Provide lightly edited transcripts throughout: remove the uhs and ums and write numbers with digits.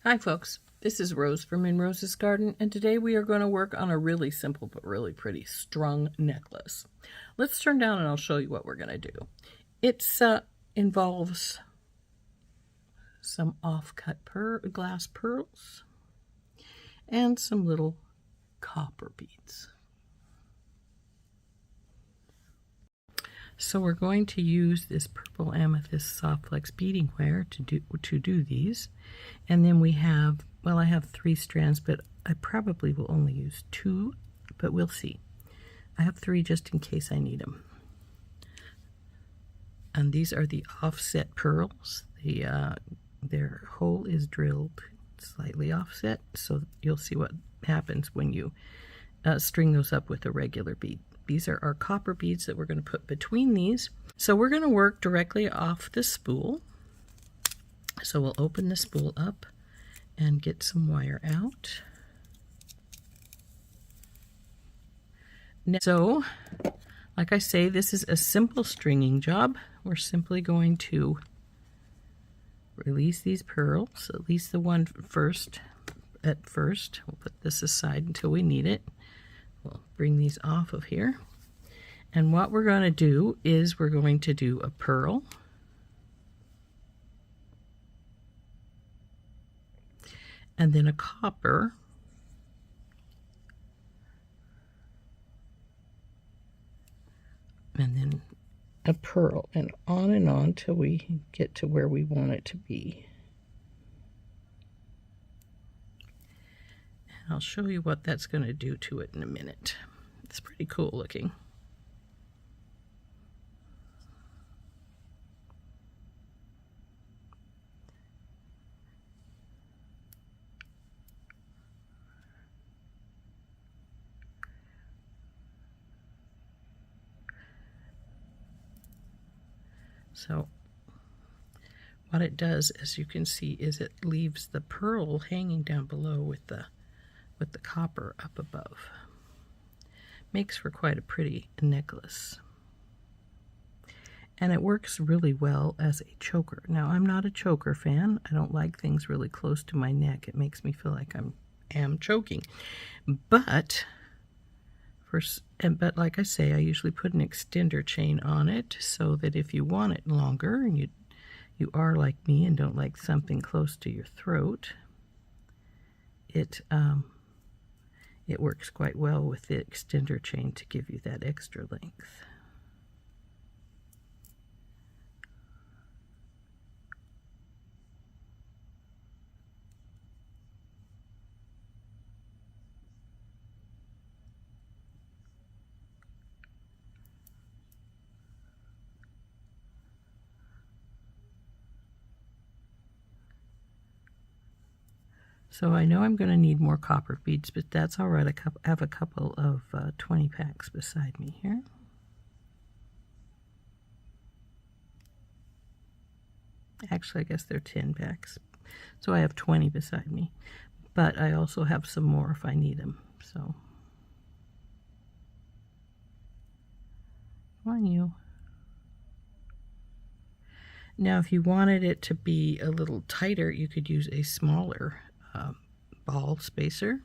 Hi folks, this is Rose from In Rose's Garden, and today we are going to work on a really simple but really pretty strung necklace. Let's turn down and I'll show you what we're going to do. It involves some off-cut glass pearls and some little copper beads. So we're going to use this purple amethyst soft flex beading wire to do these. And then we have, well, I have 3 strands, but I probably will only use 2, but we'll see. I have 3 just in case I need them. And these are the offset pearls. Their hole is drilled slightly offset, so you'll see what happens when you string those up with a regular bead. These are our copper beads that we're going to put between these. So we're going to work directly off the spool. So we'll open the spool up and get some wire out. So, like I say, this is a simple stringing job. We're simply going to release these pearls, at least the one first. At first, we'll put this aside until we need it. We'll bring these off of here. And what we're going to do is we're going to do a pearl. And then a copper. And then a pearl. And on till we get to where we want it to be. I'll show you what that's going to do to it in a minute. It's pretty cool looking. So what it does, as you can see, is it leaves the pearl hanging down below with the copper up above. Makes for quite a pretty necklace. And it works really well as a choker. Now, I'm not a choker fan. I don't like things really close to my neck. It makes me feel like I am choking. But like I say, I usually put an extender chain on it so that if you want it longer and you are like me and don't like something close to your throat, it works quite well with the extender chain to give you that extra length. So I know I'm going to need more copper beads, but that's all right. I have a couple of 20 packs beside me here. Actually, I guess they're 10 packs. So I have 20 beside me. But I also have some more if I need them. So, come on, you. Now, if you wanted it to be a little tighter, you could use a smaller ball spacer.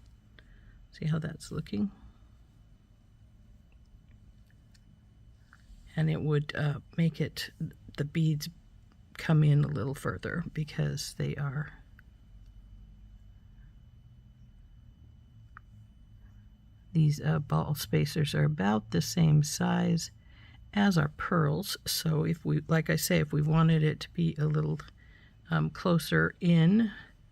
See how that's looking? And it would make the beads come in a little further because these ball spacers are about the same size as our pearls. So if we, like I say, if we wanted it to be a little closer in,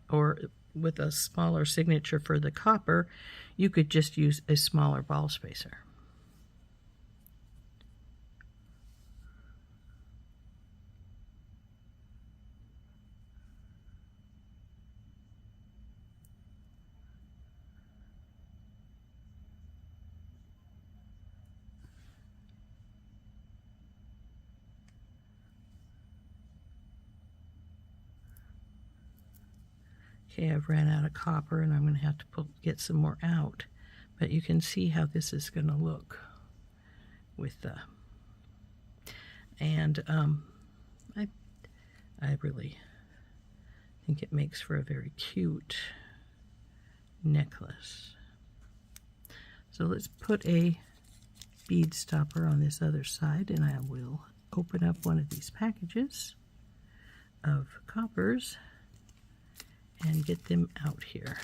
or with a smaller signature for the copper, you could just use a smaller ball spacer. Okay, I've ran out of copper and I'm going to have to get some more out. But you can see how this is going to look with the... And I really think it makes for a very cute necklace. So let's put a bead stopper on this other side, and I will open up one of these packages of coppers and get them out here.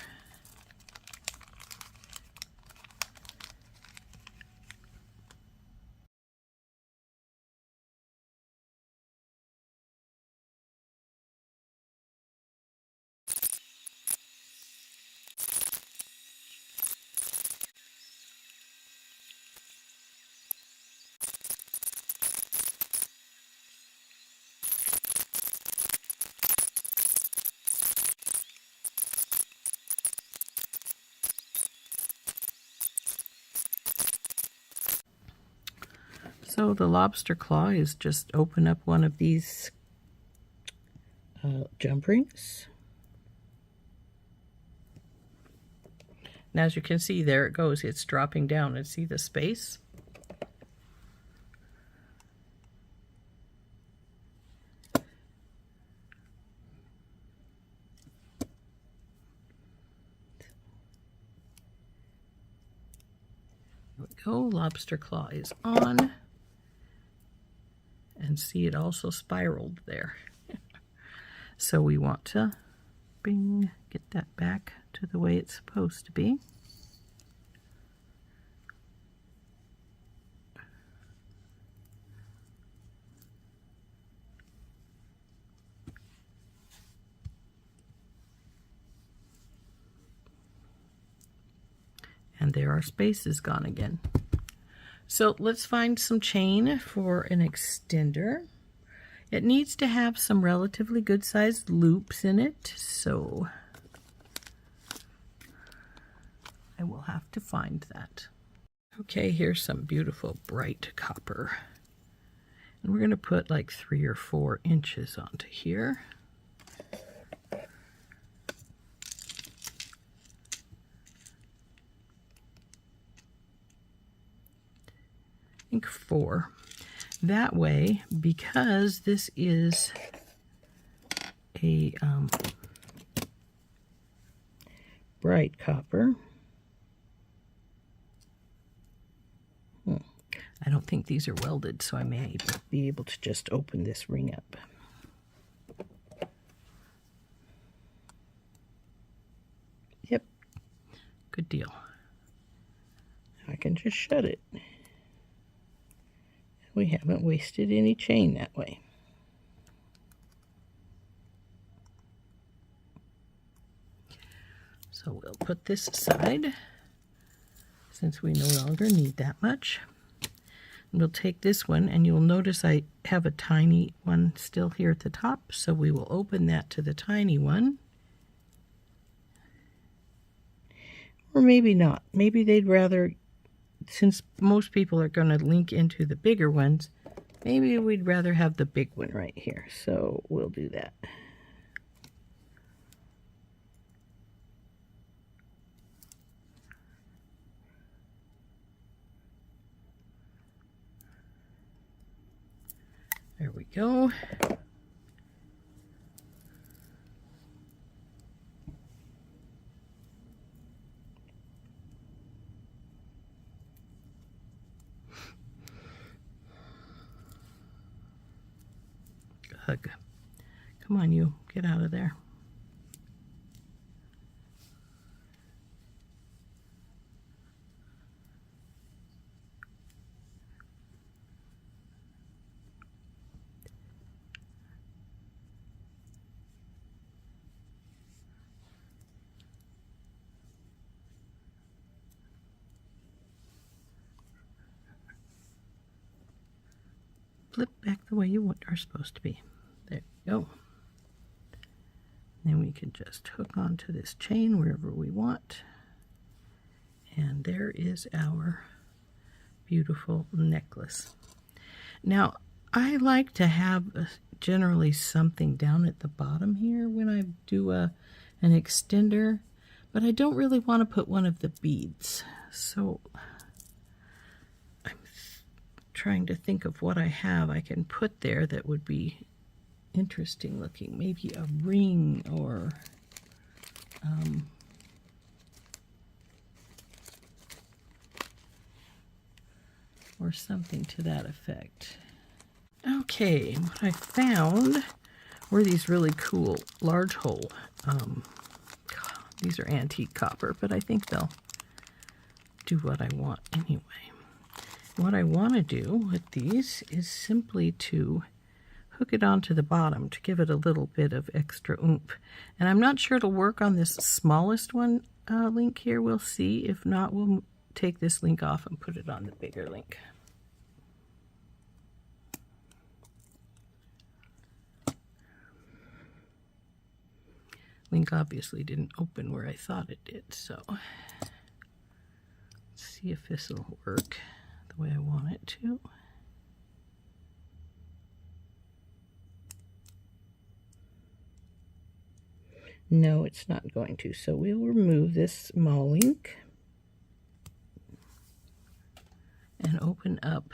So the lobster claw is just open up one of these jump rings. And as you can see, there it goes. It's dropping down. And see the space? There we go. Lobster claw is on. And see, it also spiraled there. So we want to bing, get that back to the way it's supposed to be. And there our space is gone again. So let's find some chain for an extender. It needs to have some relatively good sized loops in it, so I will have to find that. Okay, here's some beautiful bright copper. And we're going to put like 3 or 4 inches onto here. I think 4. That way, because this is a bright copper, I don't think these are welded, so I may be able to just open this ring up. Yep, good deal. I can just shut it. We haven't wasted any chain that way. So we'll put this aside since we no longer need that much. And we'll take this one, and you'll notice I have a tiny one still here at the top, so we will open that to the tiny one. Or maybe not. Maybe they'd rather, since most people are going to link into the bigger ones, maybe we'd rather have the big one right here. So we'll do that. There we go. Ugh. Come on, you. Get out of there. Flip back the way you are supposed to be. There you go. Then we can just hook onto this chain wherever we want. And there is our beautiful necklace. Now, I like to have generally something down at the bottom here when I do an extender, but I don't really want to put one of the beads. So I'm trying to think of what I have I can put there that would be interesting looking. Maybe a ring or something to that effect. Okay, what I found were these really cool large hole. These are antique copper, but I think they'll do what I want anyway. What I want to do with these is simply to hook it onto the bottom to give it a little bit of extra oomph. And I'm not sure it'll work on this smallest one link here. We'll see. If not, we'll take this link off and put it on the bigger link. Link obviously didn't open where I thought it did, so let's see if this will work the way I want it to. No, it's not going to, so we'll remove this small link and open up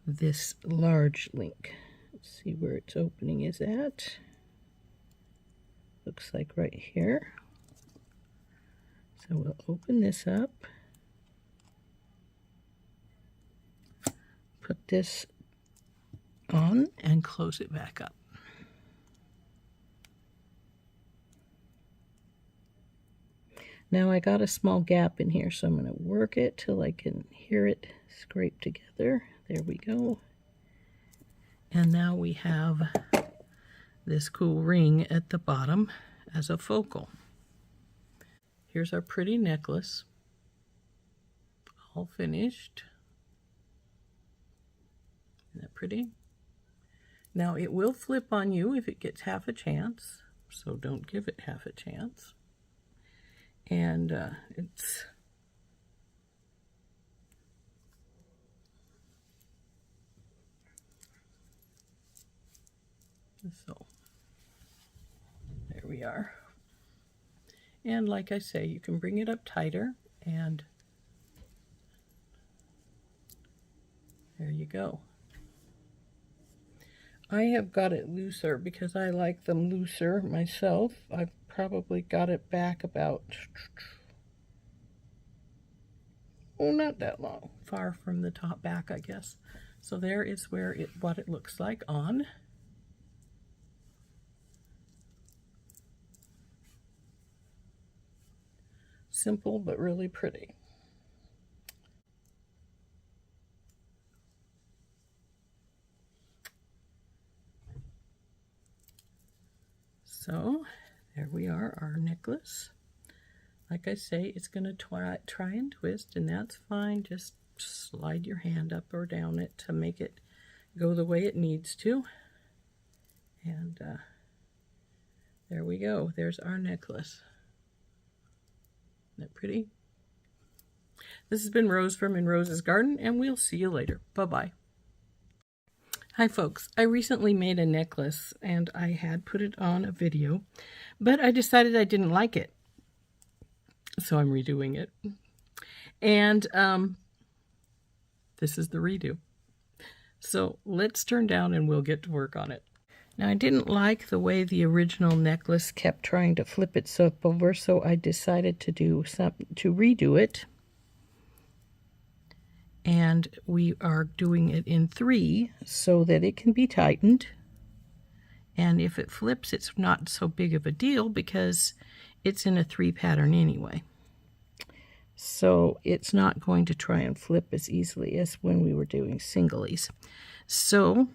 this large link. Let's see where its opening is at. Looks like right here. So we'll open this up, put this on, and close it back up. Now I got a small gap in here, so I'm going to work it till I can hear it scrape together. There we go. And now we have this cool ring at the bottom as a focal. Here's our pretty necklace, all finished. Isn't that pretty? Now it will flip on you if it gets half a chance, so don't give it half a chance. And it's so there we are. And like I say, you can bring it up tighter, and there you go. I have got it looser because I like them looser myself. I've probably got it back about, oh, not that long, far from the top back, I guess. So there is where what it looks like on. Simple but really pretty. So there we are, our necklace. Like I say, it's going to try and twist, and that's fine. Just slide your hand up or down it to make it go the way it needs to. And there we go. There's our necklace. Isn't that pretty? This has been Rose from In Rose's Garden, and we'll see you later. Bye-bye. Hi folks, I recently made a necklace and I had put it on a video, but I decided I didn't like it. So I'm redoing it. And this is the redo. So let's turn down and we'll get to work on it. Now I didn't like the way the original necklace kept trying to flip itself over, so I decided to redo it. And we are doing it in 3 so that it can be tightened. And if it flips, it's not so big of a deal because it's in a 3 pattern anyway. So it's not going to try and flip as easily as when we were doing singlies. So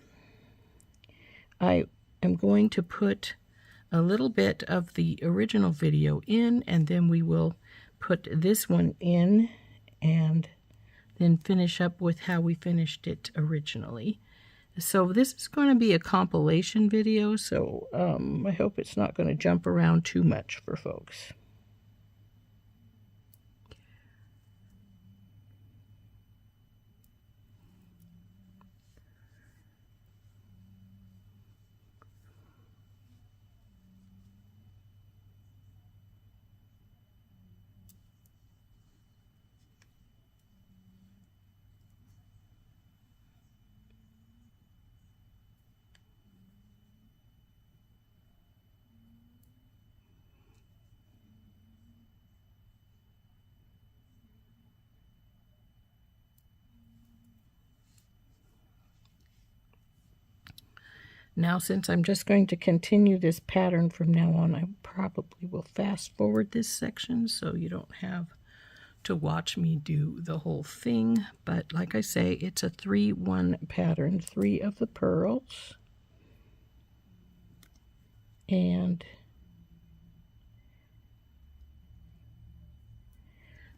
I am going to put a little bit of the original video in, and then we will put this one in and then finish up with how we finished it originally. So this is going to be a compilation video, so I hope it's not going to jump around too much for folks. Now, since I'm just going to continue this pattern from now on, I probably will fast forward this section so you don't have to watch me do the whole thing. But like I say, it's a 3-1 pattern, 3 of the pearls and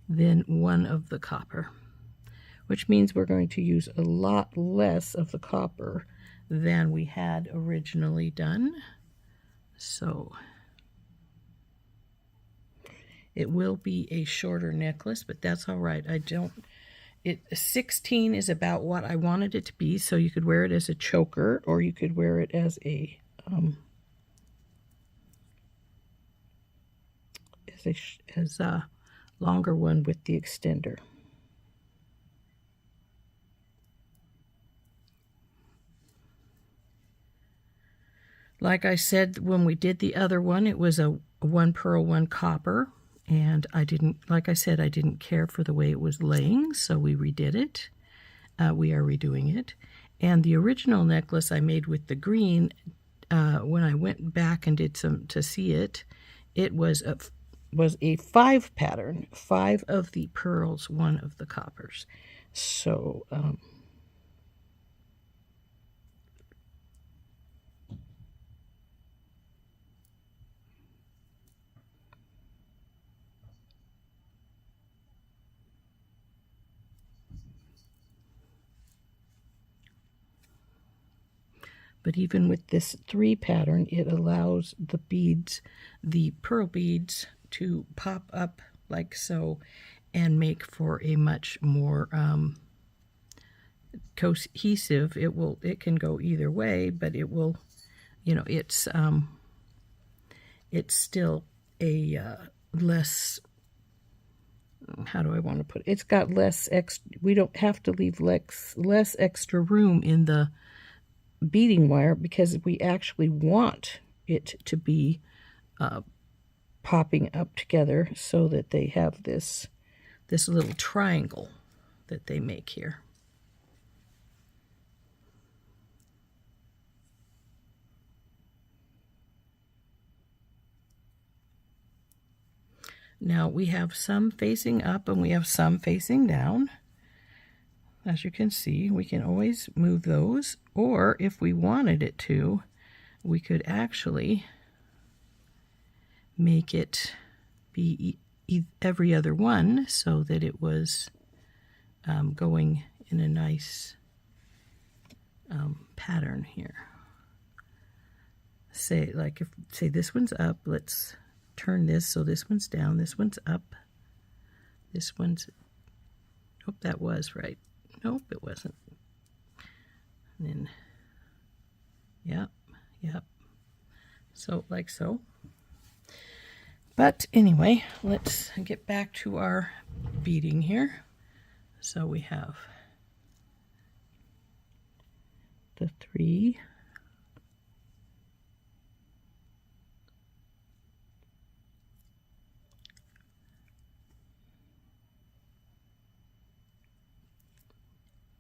then 1 of the copper, which means we're going to use a lot less of the copper than we had originally done. So it will be a shorter necklace, but that's all right. 16 is about what I wanted it to be, so you could wear it as a choker or you could wear it as a longer one with the extender. Like I said, when we did the other one, it was a 1 pearl, 1 copper, and I didn't care for the way it was laying, so we redid it. We are redoing it. And the original necklace I made with the green, when I went back and did some to see it, it was a 5 pattern, 5 of the pearls, 1 of the coppers. So but even with this 3 pattern, it allows the beads, the pearl beads, to pop up like so and make for a much more cohesive. It can go either way, but it will, it's still a less, how do I want to put it? It's got less extra, we don't have to leave less extra room in the beading wire because we actually want it to be popping up together so that they have this little triangle that they make here. Now we have some facing up and we have some facing down. As you can see, we can always move those, or if we wanted it to, we could actually make it be every other one so that it was going in a nice pattern here. Say this one's up, let's turn this so this one's down, this one's up, this one's, oh, that was right. Nope, it wasn't. And then, yep. So, like so. But anyway, let's get back to our beading here. So we have the 3.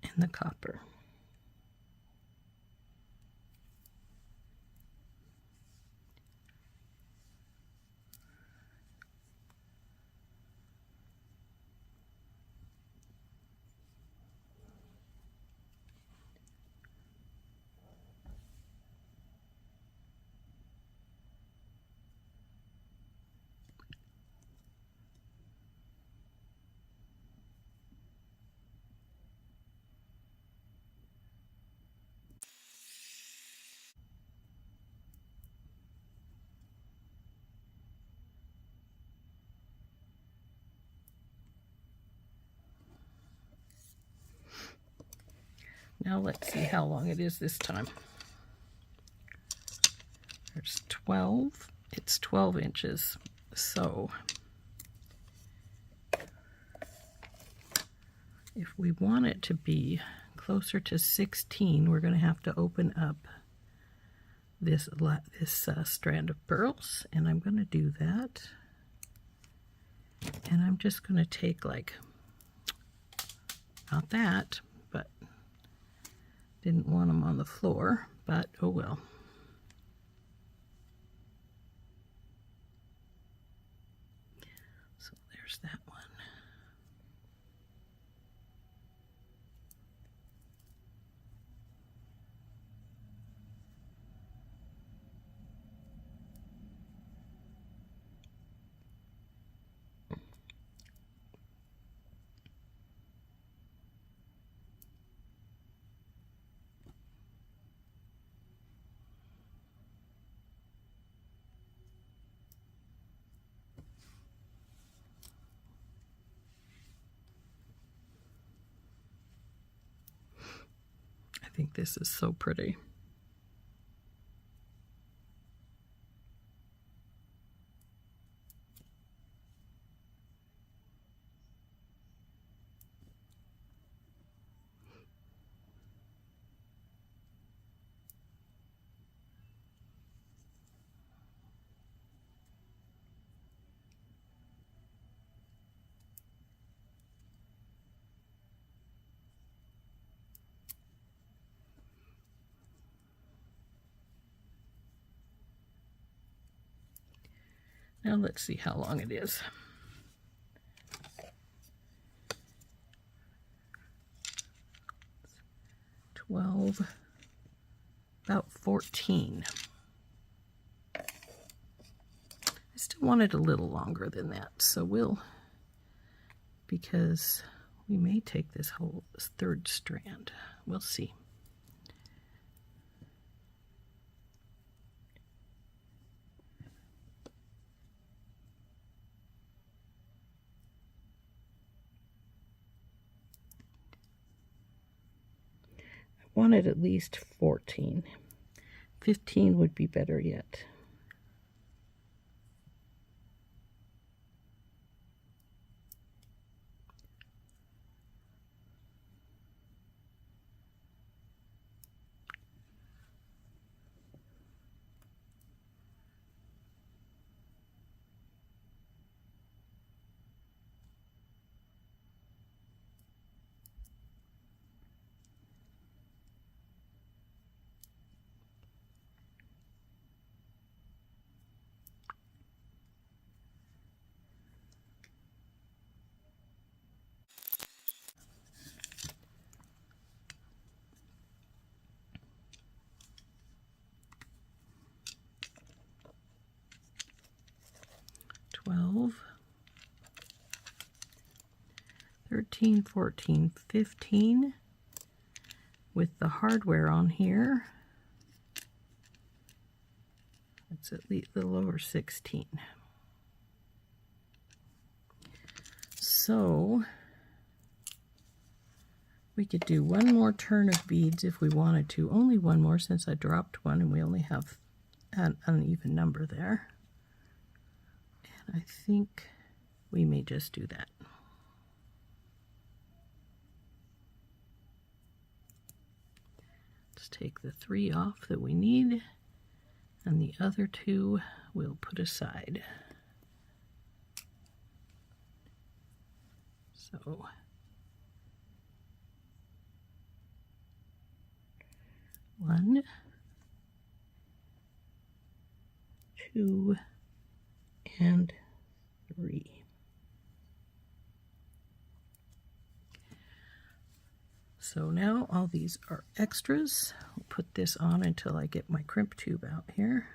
And the copper. Now let's see how long it is this time. There's 12. It's 12 inches. So if we want it to be closer to 16, we're going to have to open up this strand of pearls, and I'm going to do that. And I'm just going to take, like, not that, but Didn't want them on the floor, but oh well. So there's that one. I think this is so pretty. Now let's see how long it is. 12, about 14. I still want it a little longer than that, so because we may take this third strand. We'll see. Wanted at least 14. 15 would be better yet. $12, 13, 14, 15 with the hardware on here. It's at least a little over 16. So we could do one more turn of beads if we wanted to. Only one more since I dropped one and we only have an uneven number there. And I think we may just do that. Let's take the 3 off that we need, and the other 2 we'll put aside. So 1, 2, and 3. So now all these are extras. I'll put this on until I get my crimp tube out here.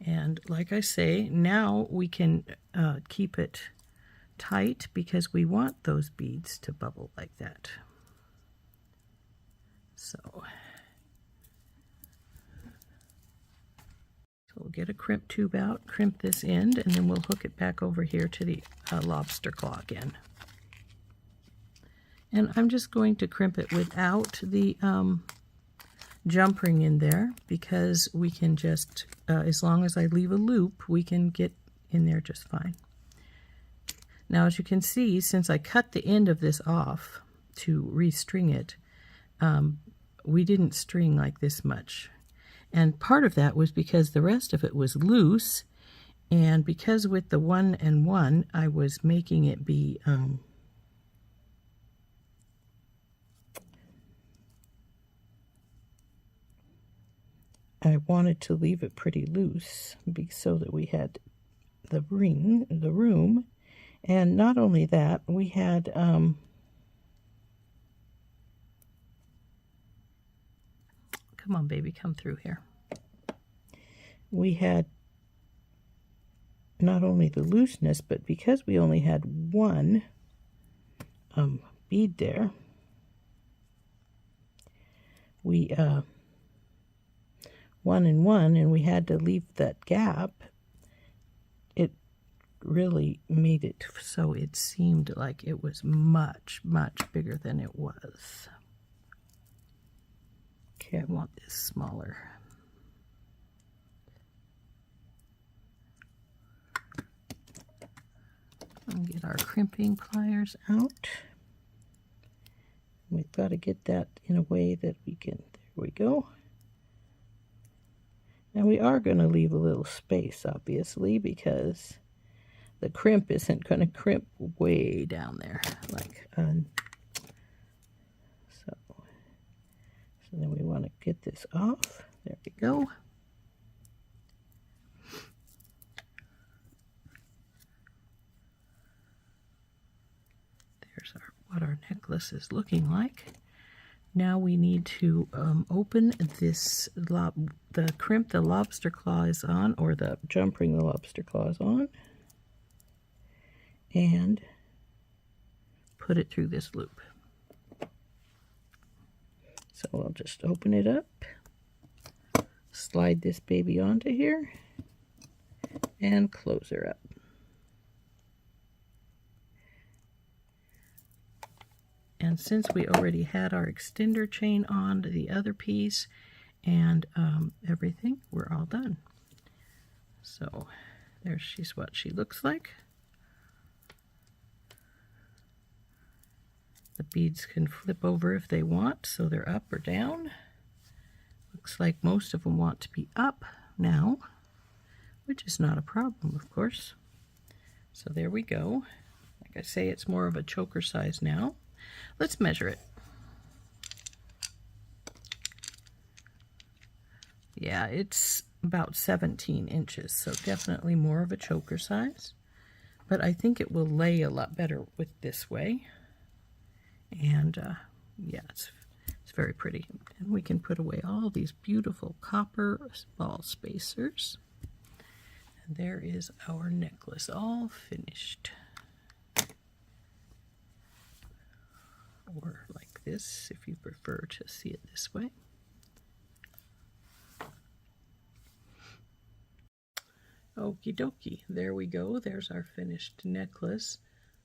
And like I say, now we can keep it tight because we want those beads to bubble like that. So we'll get a crimp tube out, crimp this end, and then we'll hook it back over here to the lobster claw again. And I'm just going to crimp it without the jump ring in there because we can just, as long as I leave a loop, we can get in there just fine. Now, as you can see, since I cut the end of this off to restring it, we didn't string like this much. And part of that was because the rest of it was loose, and because with the 1 and 1, I was making it be I wanted to leave it pretty loose so that we had the room. And not only that, we had come on, baby, come through here. We had not only the looseness, but because we only had one bead there, we 1 and 1, and we had to leave that gap. It really made it so it seemed like it was much, much bigger than it was. Okay, I want this smaller. And get our crimping pliers out. We've got to get that in a way that we can, there we go. And we are going to leave a little space, obviously, because the crimp isn't going to crimp way down there. Like, so then we want to get this off. There we go. There's what our necklace is looking like. Now we need to open this, the crimp the lobster claw is on, or the jump ring the lobster claw is on, and put it through this loop. So I'll just open it up, slide this baby onto here, and close her up. And since we already had our extender chain on the other piece and everything, we're all done. So she's what she looks like. The beads can flip over if they want, so they're up or down. Looks like most of them want to be up now, which is not a problem, of course. So there we go. Like I say, it's more of a choker size now. Let's measure it. Yeah, it's about 17 inches, so definitely more of a choker size. But I think it will lay a lot better with this way. And yeah, it's very pretty. And we can put away all these beautiful copper ball spacers. And there is our necklace all finished. Or like this, if you prefer to see it this way. Okie dokie, there we go. There's our finished necklace.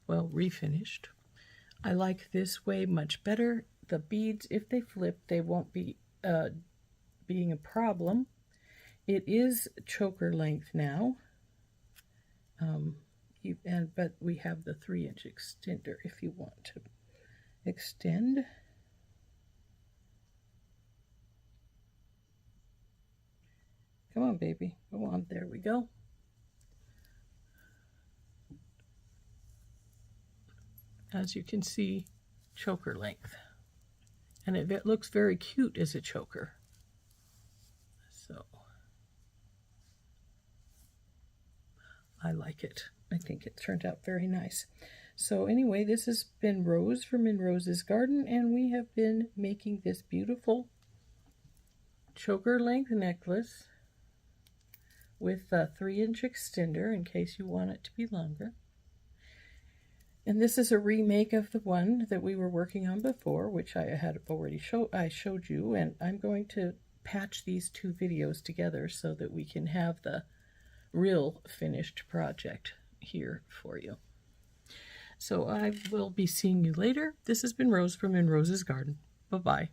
Well, refinished. I like this way much better. The beads, if they flip, they won't be being a problem. It is choker length now. But we have the 3-inch extender if you want to extend. Come on, baby. Go on. There we go. As you can see, choker length. And it looks very cute as a choker. So I like it. I think it turned out very nice. So anyway, this has been Rose from In Rose's Garden, and we have been making this beautiful choker length necklace with a 3-inch extender in case you want it to be longer. And this is a remake of the one that we were working on before, which I had already showed you, and I'm going to patch these two videos together so that we can have the real finished project here for you. So I will be seeing you later. This has been Rose from In Rose's Garden. Bye-bye.